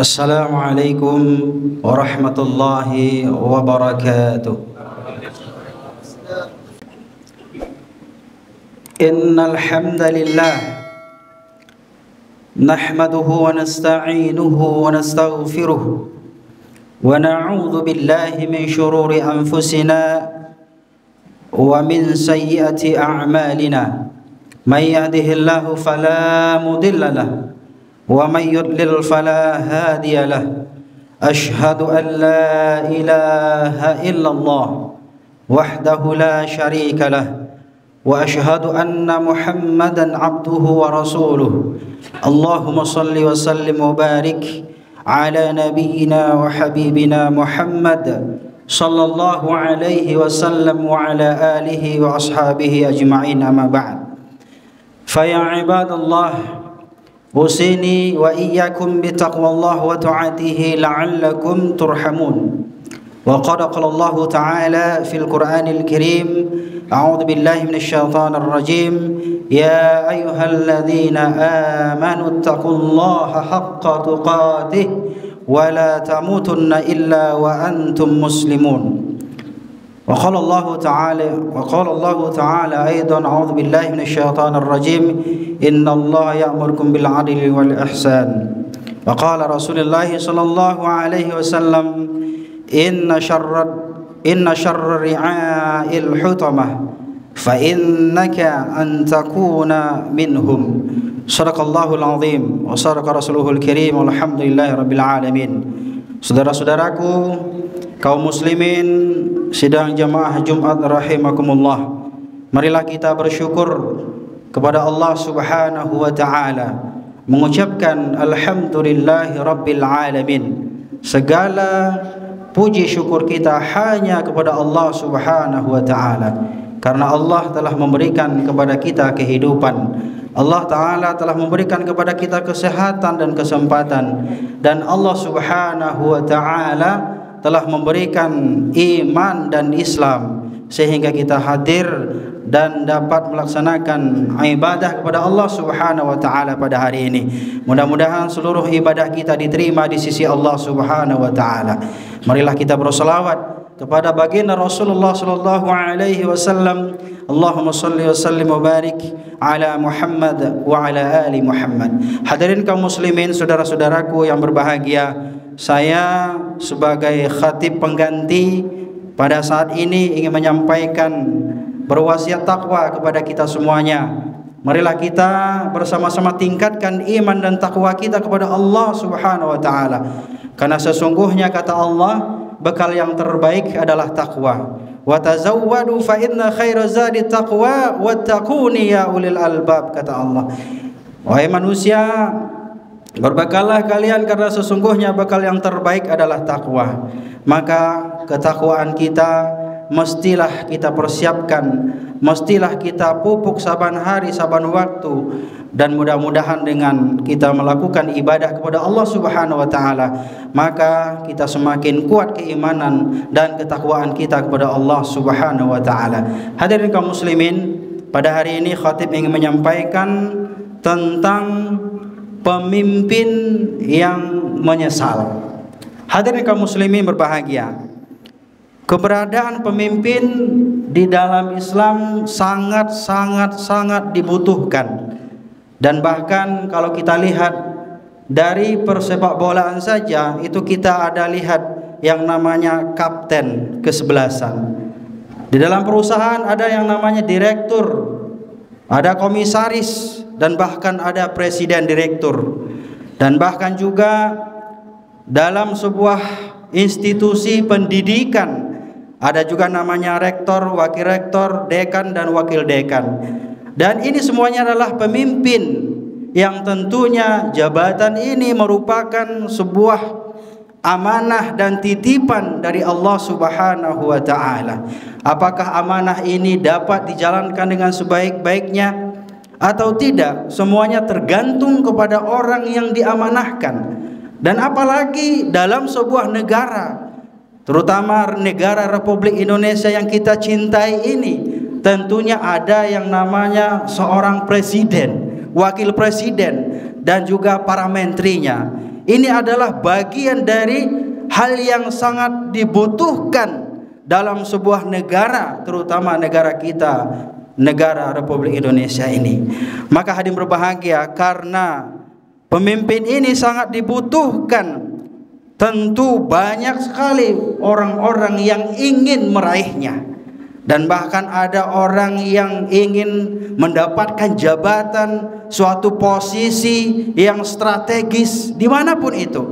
السلام عليكم ورحمة الله وبركاته. إن الحمد لله نحمده ونستعينه ونستغفره ونعوذ بالله من شرور أنفسنا ومن سيئة أعمالنا. من يهده الله فلا مضل له ومن يضلل فلا هادي له. أشهد أن لا إله إلا الله وحده لا شريك له وأشهد أن محمدا عبده ورسوله. اللهم صل وسلم وبارك على نبينا وحبيبنا محمد صلى الله عليه وسلم وعلى آله وأصحابه أجمعين. أما بعد، فيا عباد الله، أوصيني وإياكم بتقوى الله وطاعته لعلكم ترحمون. وقد قال الله تعالى في القرآن الكريم: أعوذ بالله من الشيطان الرجيم. يا أيها الذين آمنوا اتقوا الله حق تقاته ولا تموتن إلا وأنتم مسلمون. وقال الله تعالى أيضا: أعوذ بالله من الشيطان الرجيم. إن الله يأمركم بالعدل والإحسان. وقال رسول الله صلى الله عليه وسلم: إن شر الرعاء الحطمة فإنك أن تكون منهم. صدق الله العظيم وصدق رسوله الكريم والحمد لله رب العالمين. Saudara-saudaraku kaum muslimin sidang jamaah Jumat rahimakumullah, marilah kita bersyukur kepada Allah Subhanahu wa taala, mengucapkan alhamdulillahi rabbil alamin. Segala puji syukur kita hanya kepada Allah Subhanahu wa taala, karena Allah telah memberikan kepada kita kehidupan. Allah Ta'ala telah memberikan kepada kita kesehatan dan kesempatan, dan Allah Subhanahu wa Ta'ala telah memberikan iman dan Islam sehingga kita hadir dan dapat melaksanakan ibadah kepada Allah Subhanahu wa Ta'ala pada hari ini. Mudah-mudahan seluruh ibadah kita diterima di sisi Allah Subhanahu wa Ta'ala. Marilah kita bersolawat kepada baginda Rasulullah sallallahu alaihi wasallam. Allahumma salli wa sallim wa barik ala Muhammad wa ala ali Muhammad. Hadirin kaum muslimin, saudara-saudaraku yang berbahagia, saya sebagai khatib pengganti pada saat ini ingin menyampaikan berwasiat takwa kepada kita semuanya. Marilah kita bersama-sama tingkatkan iman dan takwa kita kepada Allah Subhanahu wa taala. Karena sesungguhnya kata Allah, bekal yang terbaik adalah takwa. Wa tazawwadu fa inna khaira zadi taqwa wattaquni ya ulil albab, kata Allah. Wahai manusia, berbekallah kalian karena sesungguhnya bekal yang terbaik adalah takwa. Maka ketakwaan kita mestilah kita persiapkan, mestilah kita pupuk saban hari saban waktu, dan mudah-mudahan dengan kita melakukan ibadah kepada Allah Subhanahu wa taala, maka kita semakin kuat keimanan dan ketakwaan kita kepada Allah Subhanahu wa taala. Hadirin kaum muslimin, pada hari ini khatib ingin menyampaikan tentang pemimpin yang menyesal. Hadirin kaum muslimin berbahagia, keberadaan pemimpin di dalam Islam sangat dibutuhkan. Dan bahkan kalau kita lihat dari persepak bolaan saja, itu kita ada lihat yang namanya kapten kesebelasan. Di dalam perusahaan ada yang namanya direktur, ada komisaris, dan bahkan ada presiden direktur. Dan bahkan juga dalam sebuah institusi pendidikan ada juga namanya rektor, wakil rektor, dekan, dan wakil dekan. Dan ini semuanya adalah pemimpin yang tentunya jabatan ini merupakan sebuah amanah dan titipan dari Allah Subhanahu wa taala. Apakah amanah ini dapat dijalankan dengan sebaik-baiknya atau tidak? Semuanya tergantung kepada orang yang diamanahkan. Dan apalagi dalam sebuah negara, terutama negara Republik Indonesia yang kita cintai ini, tentunya ada yang namanya seorang presiden, wakil presiden, dan juga para menterinya. Ini adalah bagian dari hal yang sangat dibutuhkan dalam sebuah negara, terutama negara kita, negara Republik Indonesia ini. Maka hadirin berbahagia, karena pemimpin ini sangat dibutuhkan, tentu banyak sekali orang-orang yang ingin meraihnya. Dan bahkan ada orang yang ingin mendapatkan jabatan, suatu posisi yang strategis dimanapun itu,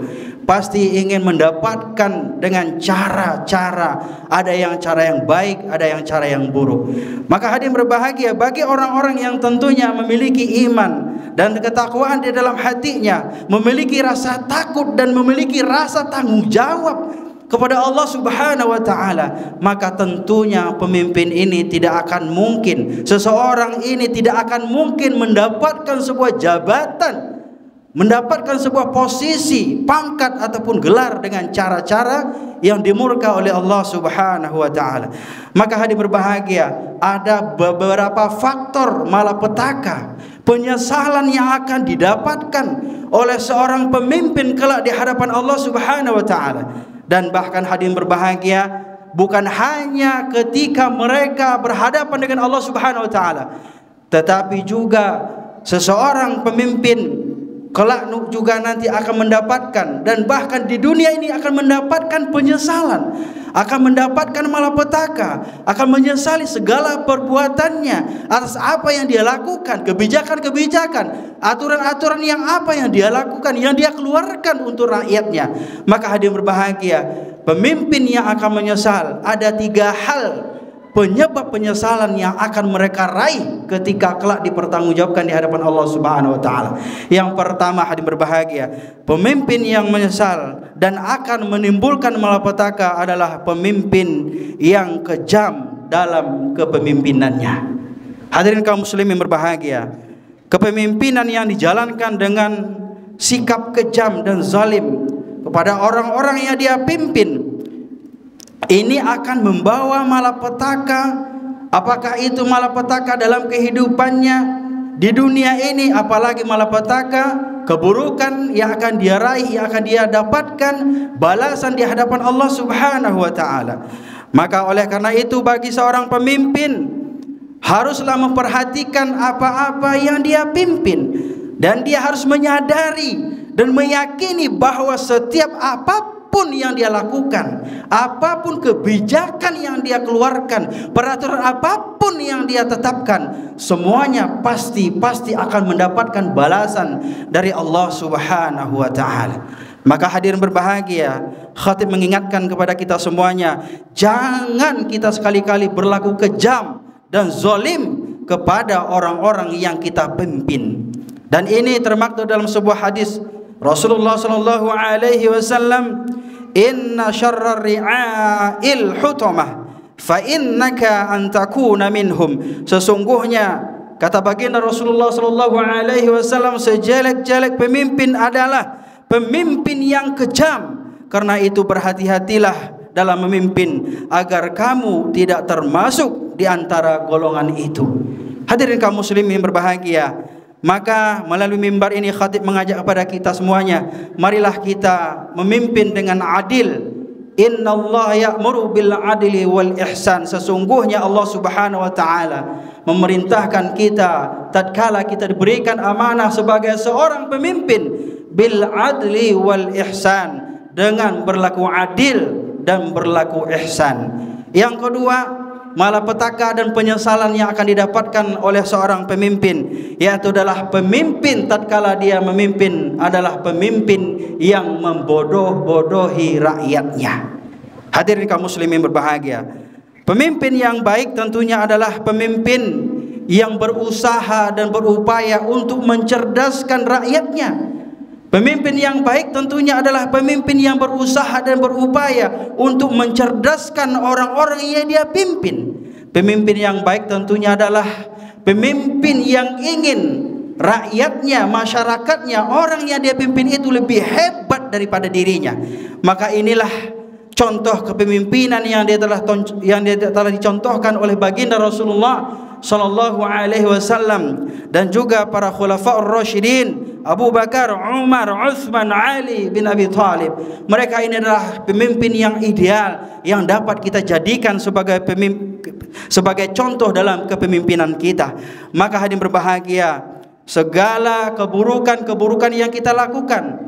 pasti ingin mendapatkan dengan cara-cara. Ada yang cara yang baik, ada yang cara yang buruk. Maka hadirin berbahagia, bagi orang-orang yang tentunya memiliki iman dan ketakwaan di dalam hatinya, memiliki rasa takut dan memiliki rasa tanggung jawab kepada Allah Subhanahu wa taala, maka tentunya pemimpin ini tidak akan mungkin, seseorang ini tidak akan mungkin mendapatkan sebuah jabatan, mendapatkan sebuah posisi, pangkat ataupun gelar dengan cara-cara yang dimurka oleh Allah Subhanahu wa taala. Maka hadirin berbahagia, ada beberapa faktor malapetaka, penyesalan yang akan didapatkan oleh seorang pemimpin kelak di hadapan Allah Subhanahu wa taala. Dan bahkan hadirin berbahagia, bukan hanya ketika mereka berhadapan dengan Allah Subhanahu wa taala, tetapi juga seseorang pemimpin kelak juga nanti akan mendapatkan, dan bahkan di dunia ini akan mendapatkan penyesalan, akan mendapatkan malapetaka, akan menyesali segala perbuatannya atas apa yang dia lakukan, kebijakan-kebijakan, aturan-aturan yang apa yang dia lakukan, yang dia keluarkan untuk rakyatnya. Maka hadirin berbahagia, pemimpin yang akan menyesal, ada 3 hal penyebab penyesalan yang akan mereka raih ketika kelak dipertanggungjawabkan di hadapan Allah Subhanahu wa taala. Yang pertama hadirin berbahagia, pemimpin yang menyesal dan akan menimbulkan malapetaka adalah pemimpin yang kejam dalam kepemimpinannya. Hadirin kaum muslimin berbahagia, kepemimpinan yang dijalankan dengan sikap kejam dan zalim kepada orang-orang yang dia pimpin, ini akan membawa malapetaka. Apakah itu malapetaka dalam kehidupannya di dunia ini, apalagi malapetaka keburukan yang akan dia raih, yang akan dia dapatkan balasan di hadapan Allah Subhanahu wa taala. Maka oleh karena itu, bagi seorang pemimpin haruslah memperhatikan apa-apa yang dia pimpin, dan dia harus menyadari dan meyakini bahwa setiap apapun yang dia lakukan, apapun kebijakan yang dia keluarkan, peraturan apapun yang dia tetapkan, semuanya pasti akan mendapatkan balasan dari Allah Subhanahu wa taala. Maka hadirin berbahagia, khatib mengingatkan kepada kita semuanya, jangan kita sekali-kali berlaku kejam dan zalim kepada orang-orang yang kita pimpin. Dan ini termaktub dalam sebuah hadis Rasulullah sallallahu alaihi wasallam, inna syarrar ri'a'il hutamah fa innaka an takuna minhum. Sesungguhnya, kata baginda Rasulullah sallallahu alaihi wasallam, sejelek-jelek pemimpin adalah pemimpin yang kejam. Karena itu berhati-hatilah dalam memimpin agar kamu tidak termasuk di antara golongan itu. Hadirin kaum muslimin berbahagia, maka melalui mimbar ini khatib mengajak kepada kita semuanya, marilah kita memimpin dengan adil. Innallaha ya'muru bil adli wal ihsan. Sesungguhnya Allah Subhanahu wa taala memerintahkan kita tatkala kita diberikan amanah sebagai seorang pemimpin, bil adli wal ihsan, dengan berlaku adil dan berlaku ihsan. Yang kedua, malapetaka dan penyesalan yang akan didapatkan oleh seorang pemimpin, yaitu adalah pemimpin tatkala dia memimpin adalah pemimpin yang membodoh-bodohi rakyatnya. Hadirin kaum muslimin berbahagia, pemimpin yang baik tentunya adalah pemimpin yang berusaha dan berupaya untuk mencerdaskan rakyatnya. Pemimpin yang baik tentunya adalah pemimpin yang berusaha dan berupaya untuk mencerdaskan orang-orang yang dia pimpin. Pemimpin yang baik tentunya adalah pemimpin yang ingin rakyatnya, masyarakatnya, orang yang dia pimpin itu lebih hebat daripada dirinya. Maka inilah contoh kepemimpinan yang dia telah dicontohkan oleh baginda Rasulullah sallallahu alaihi wasallam dan juga para khulafaur rasyidin Abu Bakar, Umar, Utsman, Ali bin Abi Thalib. Mereka ini adalah pemimpin yang ideal yang dapat kita jadikan sebagai sebagai contoh dalam kepemimpinan kita. Maka hadirin berbahagia, segala keburukan-keburukan yang kita lakukan,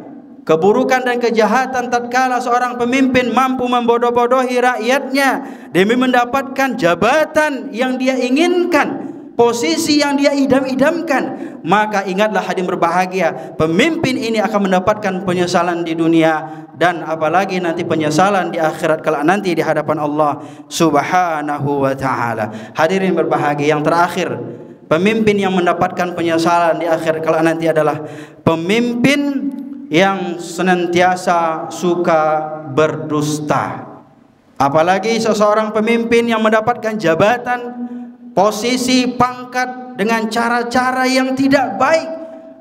keburukan dan kejahatan tatkala seorang pemimpin mampu membodoh-bodohi rakyatnya demi mendapatkan jabatan yang dia inginkan, posisi yang dia idam-idamkan, maka ingatlah hadirin berbahagia, pemimpin ini akan mendapatkan penyesalan di dunia dan apalagi nanti penyesalan di akhirat kelak nanti di hadapan Allah Subhanahu wa taala. Hadirin berbahagia, yang terakhir, pemimpin yang mendapatkan penyesalan di akhirat kelak nanti adalah pemimpin yang senantiasa suka berdusta. Apalagi seseorang pemimpin yang mendapatkan jabatan, posisi, pangkat dengan cara-cara yang tidak baik,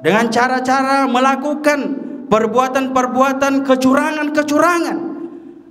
dengan cara-cara melakukan perbuatan-perbuatan kecurangan-kecurangan,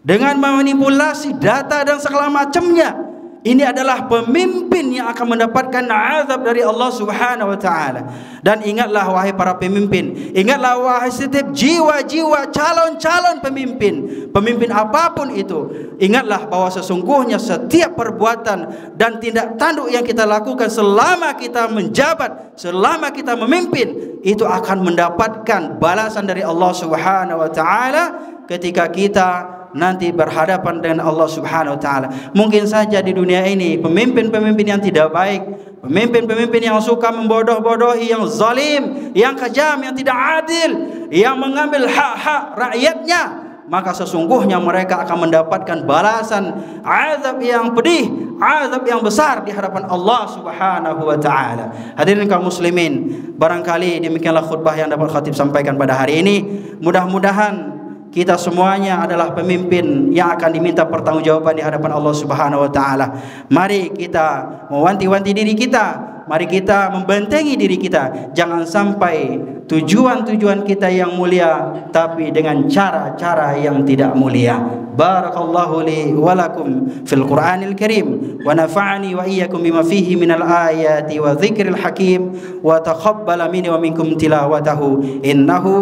dengan memanipulasi data dan segala macamnya. Ini adalah pemimpin yang akan mendapatkan azab dari Allah Subhanahu wa taala. Dan ingatlah wahai para pemimpin, ingatlah wahai setiap jiwa-jiwa calon-calon pemimpin, pemimpin apapun itu, ingatlah bahwa sesungguhnya setiap perbuatan dan tindak tanduk yang kita lakukan selama kita menjabat, selama kita memimpin, itu akan mendapatkan balasan dari Allah Subhanahu wa taala ketika kita nanti berhadapan dengan Allah Subhanahu wa taala. Mungkin saja di dunia ini pemimpin-pemimpin yang tidak baik, pemimpin-pemimpin yang suka membodoh-bodohi, yang zalim, yang kejam, yang tidak adil, yang mengambil hak-hak rakyatnya, maka sesungguhnya mereka akan mendapatkan balasan azab yang pedih, azab yang besar di hadapan Allah Subhanahu wa taala. Hadirin kaum muslimin, barangkali demikianlah khutbah yang dapat khatib sampaikan pada hari ini. Mudah-mudahan kita semuanya adalah pemimpin yang akan diminta pertanggungjawaban di hadapan Allah Subhanahu wa taala. Mari kita mewanti-wanti diri kita, mari kita membentengi diri kita, jangan sampai tujuan-tujuan kita yang mulia tapi dengan cara-cara yang tidak mulia. Barakallahu li wa lakum fil Qur'anil Karim wa nafa'ani wa iyyakum bima fihi minal ayati wa dzikril hakim wa taqabbala minni wa minkum tilawatahu innahu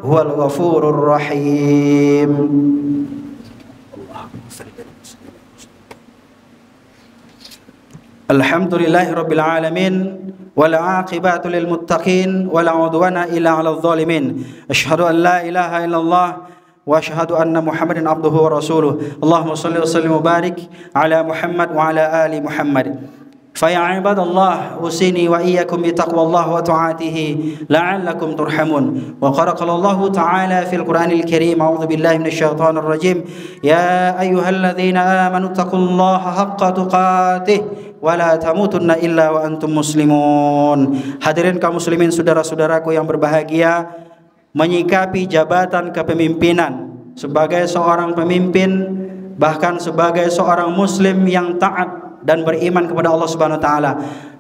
huwal ghafurur rahim. Alhamdulillahi rabbil alamin wal aqibatu lil muttaqin wala udwana illa 'alal zalimin. Asyhadu an la ilaha illallah wa asyhadu anna Muhammadan abduhu wa rasuluh. Allahumma shalli wa sallim wa barik ala Muhammad wa ala ali Muhammad. Fa ya ibadallah, usini wa iyyakum bi taqwallah wa ta'atihi la'allakum turhamun. Wa qala Allah ta'ala fil Qur'anil Karim, a'udzu billahi minasy syaithanir rajim, ya ayyuhalladzina amanu taqullaha haqqa tuqatih wa la tamutunna illa wa antum muslimun. Hadirin kaum muslimin, saudara-saudaraku yang berbahagia, menyikapi jabatan kepemimpinan sebagai seorang pemimpin, bahkan sebagai seorang muslim yang taat dan beriman kepada Allah Subhanahu wa taala,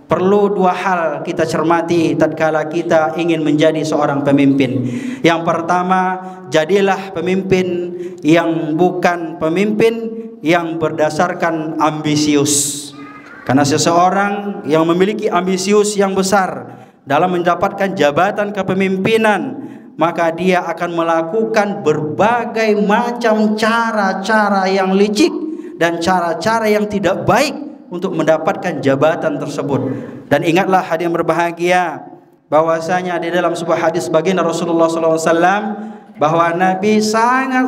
perlu dua hal kita cermati tatkala kita ingin menjadi seorang pemimpin. Yang pertama, jadilah pemimpin yang bukan pemimpin yang berdasarkan ambisius. Karena seseorang yang memiliki ambisius yang besar dalam mendapatkan jabatan kepemimpinan, maka dia akan melakukan berbagai macam cara-cara yang licik dan cara-cara yang tidak baik untuk mendapatkan jabatan tersebut. Dan ingatlah hadirin berbahagia, bahwasanya di dalam sebuah hadis baginda Rasulullah SAW bahwa Nabi sangat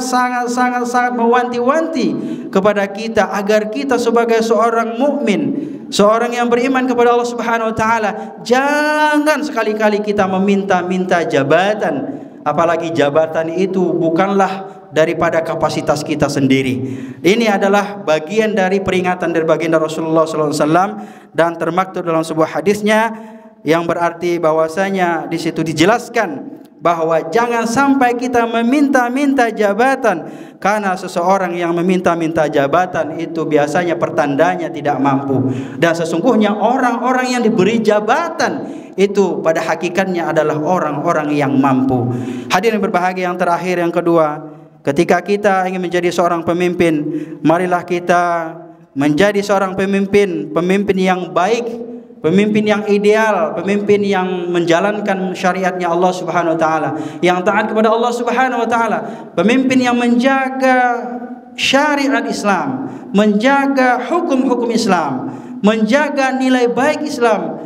mewanti-wanti kepada kita agar kita sebagai seorang mukmin, seorang yang beriman kepada Allah Subhanahu wa taala, jangan sekali-kali kita meminta-minta jabatan, apalagi jabatan itu bukanlah daripada kapasitas kita sendiri. Ini adalah bagian dari peringatan dari baginda Rasulullah SAW, dan termaktub dalam sebuah hadisnya yang berarti bahwasanya di situ dijelaskan bahwa jangan sampai kita meminta-minta jabatan, karena seseorang yang meminta-minta jabatan itu biasanya pertandanya tidak mampu. Dan sesungguhnya orang-orang yang diberi jabatan itu pada hakikatnya adalah orang-orang yang mampu. Hadirin berbahagia, yang terakhir, yang kedua, ketika kita ingin menjadi seorang pemimpin, marilah kita menjadi seorang pemimpin yang baik pemimpin yang ideal, pemimpin yang menjalankan syariatnya Allah Subhanahu wa taala, yang taat kepada Allah Subhanahu wa taala, pemimpin yang menjaga syariat Islam, menjaga hukum-hukum Islam, menjaga nilai baik Islam,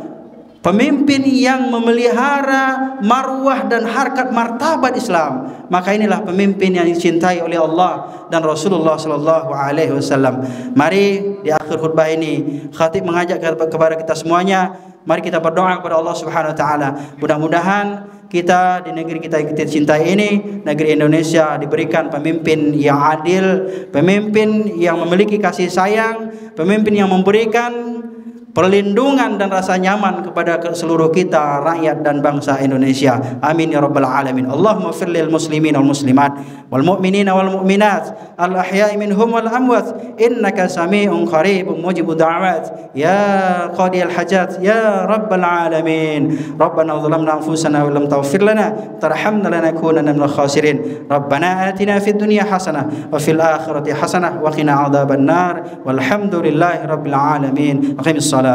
pemimpin yang memelihara marwah dan harkat martabat Islam, maka inilah pemimpin yang dicintai oleh Allah dan Rasulullah sallallahu alaihi wasallam. Mari di akhir khutbah ini khatib mengajak kepada kita semuanya, mari kita berdoa kepada Allah Subhanahu wa taala. Mudah-mudahan kita di negeri kita cintai ini, negeri Indonesia, diberikan pemimpin yang adil, pemimpin yang memiliki kasih sayang, pemimpin yang memberikan perlindungan dan rasa nyaman kepada seluruh kita, rakyat dan bangsa Indonesia. Amin ya rabbal alamin. Allahumma fir lil muslimin wal muslimat wal mu'minina wal mu'minat al ahya'i minhum wal amwat innaka sami'un qaribun mujibud da'wat ya qadiyal hajat ya rabbal alamin. Rabbana zalamna anfusana wa lam taghfir lana tarhamna lanakunanna minal khasirin. Rabbana atina fid dunya hasanah wa fil akhirati hasanah wa qina adzaban nar. Walhamdulillahi rabbil alamin. Aqimissalah.